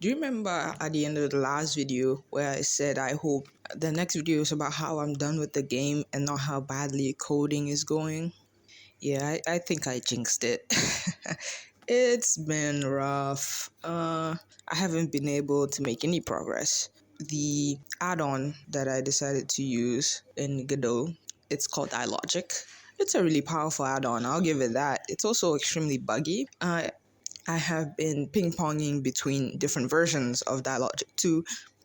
Do you remember at the end of the last video where I said I hope the next video is about how I'm done with the game and not how badly coding is going? Yeah, I think I jinxed it. It's been rough. I haven't been able to make any progress. The add-on that I decided to use in Godot, it's called iLogic. It's a really powerful add-on, I'll give it that. It's also extremely buggy. I have been ping-ponging between different versions of Dialogic 2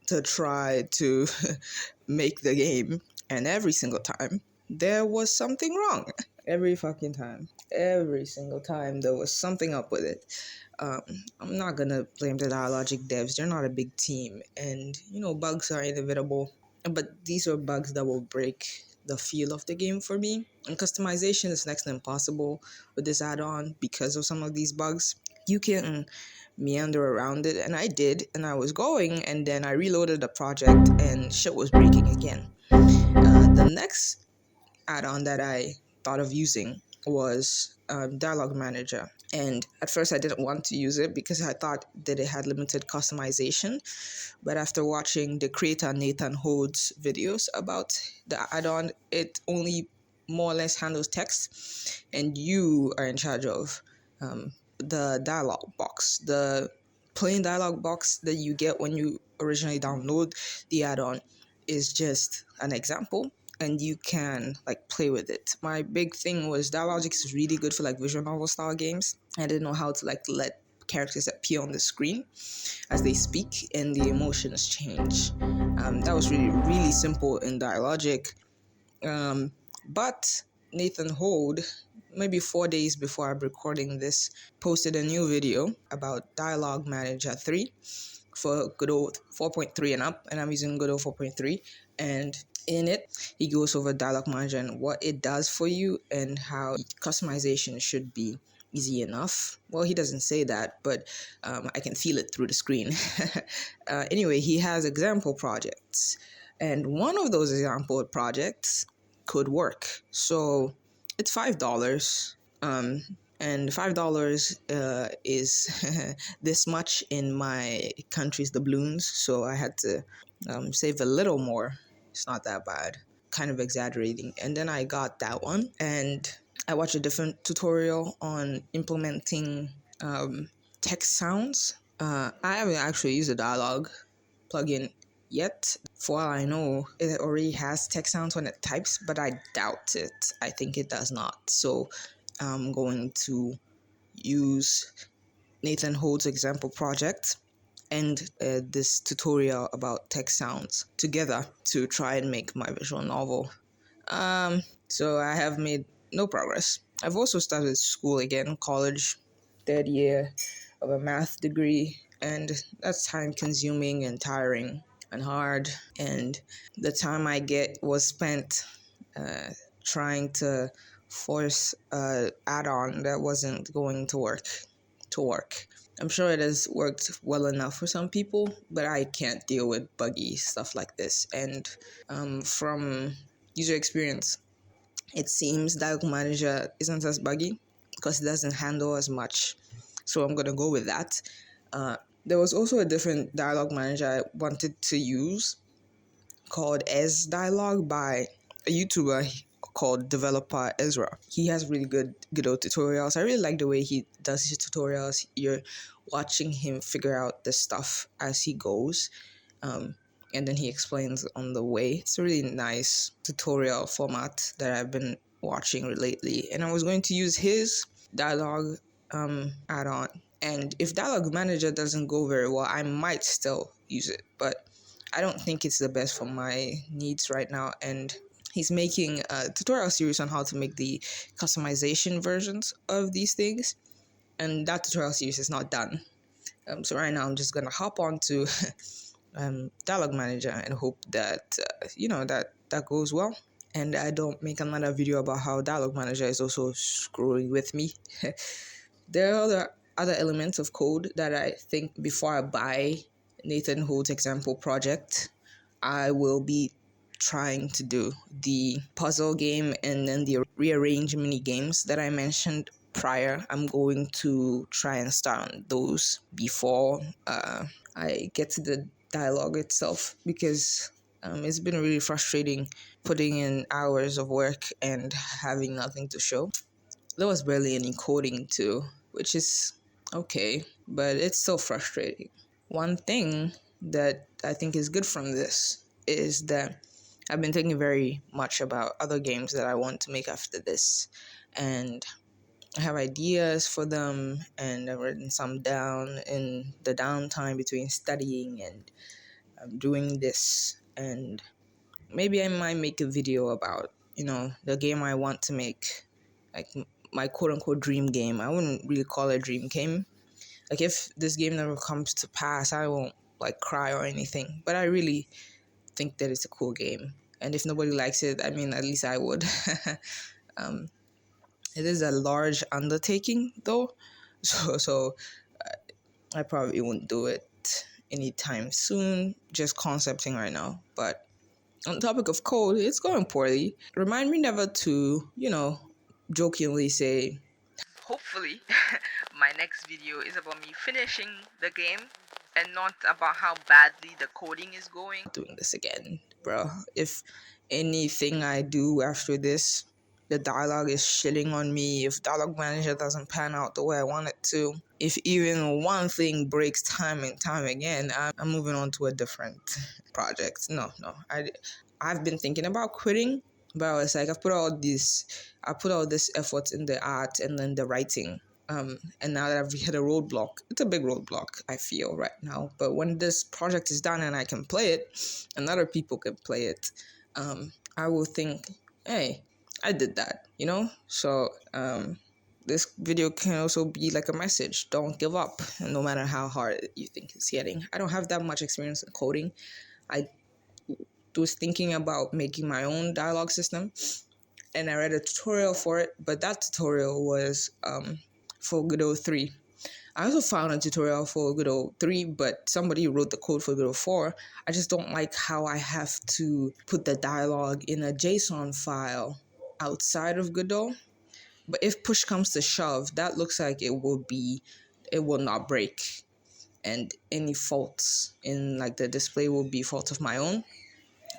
to try to make the game, and every single time there was something wrong. Every fucking time. Every single time there was something up with it. Um, I'm not gonna blame the Dialogic devs, they're not a big team, and bugs are inevitable. But these are bugs that will break the feel of the game for me. And customization is next to impossible with this add-on because of some of these bugs. You can meander around it, and I did, and I was going, and then I reloaded the project and shit was breaking again. The next add-on that I thought of using was Dialog Manager, and at first I didn't want to use it because I thought that it had limited customization, but after watching the creator Nathan Hode's videos about the add-on, it only more or less handles text, and you are in charge of the dialog box, the plain dialog box that you get when you originally download the add-on is just an example, and you can play with it. My big thing was Dialogic is really good for visual novel style games. I didn't know how to let characters appear on the screen as they speak and the emotions change. That was really simple in Dialogic. But Nathan Hold, maybe 4 days before I'm recording this, posted a new video about Dialogue Manager 3 for Godot 4.3 and up, and I'm using Godot 4.3. And in it, he goes over Dialogue Manager and what it does for you and how customization should be easy enough. Well, he doesn't say that, but I can feel it through the screen. Anyway, he has example projects, and one of those example projects could work. So it's $5. And $5 is this much in my country's doubloons, so I had to save a little more. It's not that bad, kind of exaggerating. And then I got that one, and I watched a different tutorial on implementing text sounds. I haven't actually used a dialogue plugin yet. For all I know, it already has text sounds when it types, but I doubt it. I think it does not. So I'm going to use Nathan Hold's example project and this tutorial about text sounds together to try and make my visual novel. So I have made no progress. I've also started school again, college, third year of a math degree, and that's time consuming and tiring and hard. And the time I get was spent trying to force a add-on that wasn't going to work. I'm sure it has worked well enough for some people, but I can't deal with buggy stuff like this. And from user experience, it seems Dialog Manager isn't as buggy because it doesn't handle as much. So I'm gonna go with that. There was also a different dialogue manager I wanted to use called Ez Dialogue by a YouTuber called Developer Ezra. He has really good Godot tutorials. I really like the way he does his tutorials. You're watching him figure out the stuff as he goes. And then he explains on the way. It's a really nice tutorial format that I've been watching lately. And I was going to use his dialogue add-on. And if Dialogue Manager doesn't go very well, I might still use it. But I don't think it's the best for my needs right now. And he's making a tutorial series on how to make the customization versions of these things. And that tutorial series is not done. So right now I'm just going to hop on to Dialog Manager and hope that that goes well, and I don't make another video about how Dialog Manager is also screwing with me. There are other elements of code that I think before I buy Nathan Hold's example project, I will be trying to do the puzzle game and then the rearrange mini games that I mentioned prior. I'm going to try and start on those before I get to the dialogue itself, because it's been really frustrating putting in hours of work and having nothing to show. There was barely any coding too, which is okay, but it's still frustrating. One thing that I think is good from this is that I've been thinking very much about other games that I want to make after this, and I have ideas for them, and I've written some down in the downtime between studying and doing this. And maybe I might make a video about, the game I want to make, like my quote unquote dream game. I wouldn't really call it a dream game. Like, if this game never comes to pass, I won't like cry or anything. But I really think that it's a cool game. And if nobody likes it, I mean, at least I would. um, it is a large undertaking, though, so I probably won't do it anytime soon. Just concepting right now. But on the topic of code, it's going poorly. Remind me never to, jokingly say, hopefully, my next video is about me finishing the game and not about how badly the coding is going. Doing this again, bro. If anything I do after this, the dialogue is shitting on me, if dialogue manager doesn't pan out the way I want it to, if even one thing breaks time and time again, I'm moving on to a different project. No, I've been thinking about quitting, but I was like, I put all this effort in the art and then the writing. And now that I've hit a roadblock, it's a big roadblock, I feel, right now. But when this project is done and I can play it, and other people can play it, I will think, hey, I did that, So this video can also be like a message. Don't give up, no matter how hard you think it's getting. I don't have that much experience in coding. I was thinking about making my own dialogue system, and I read a tutorial for it, but that tutorial was for Godot 3. I also found a tutorial for Godot 3, but somebody wrote the code for Godot 4. I just don't like how I have to put the dialogue in a JSON file outside of Godot. But if push comes to shove, that looks like it will not break. And any faults in like the display will be fault of my own.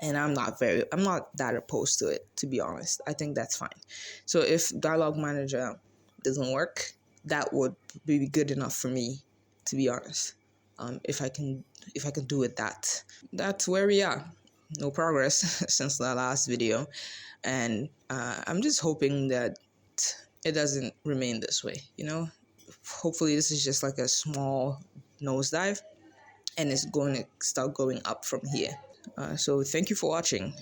And I'm not that opposed to it, to be honest. I think that's fine. So if dialogue manager doesn't work, that would be good enough for me, to be honest. If I can do it, that's where we are. No progress since the last video, and I'm just hoping that it doesn't remain this way. Hopefully this is just like a small nosedive, and it's going to start going up from here. So thank you for watching.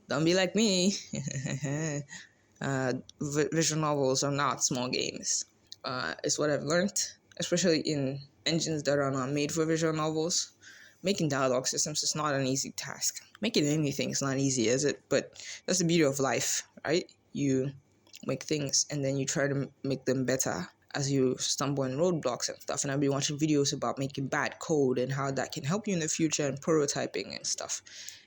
Don't be like me. Visual novels are not small games. It's what I've learned, especially in engines that are not made for visual novels. Making dialogue systems is not an easy task. Making anything is not easy, is it? But that's the beauty of life, right? You make things and then you try to make them better as you stumble on roadblocks and stuff. And I've been watching videos about making bad code and how that can help you in the future, and prototyping and stuff.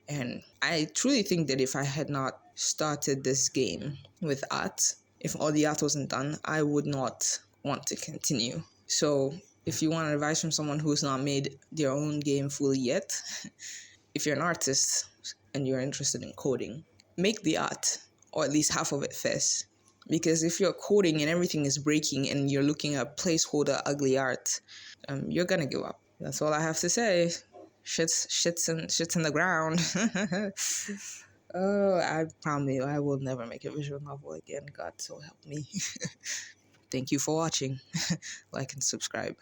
And I truly think that if I had not started this game with art, if all the art wasn't done, I would not want to continue. So if you want advice from someone who's not made their own game fully yet, if you're an artist and you're interested in coding, make the art, or at least half of it first. Because if you're coding and everything is breaking and you're looking at placeholder ugly art, you're gonna give up. That's all I have to say. Shit's in the ground. Oh, I promise you, I will never make a visual novel again. God so help me. Thank you for watching. Like and subscribe.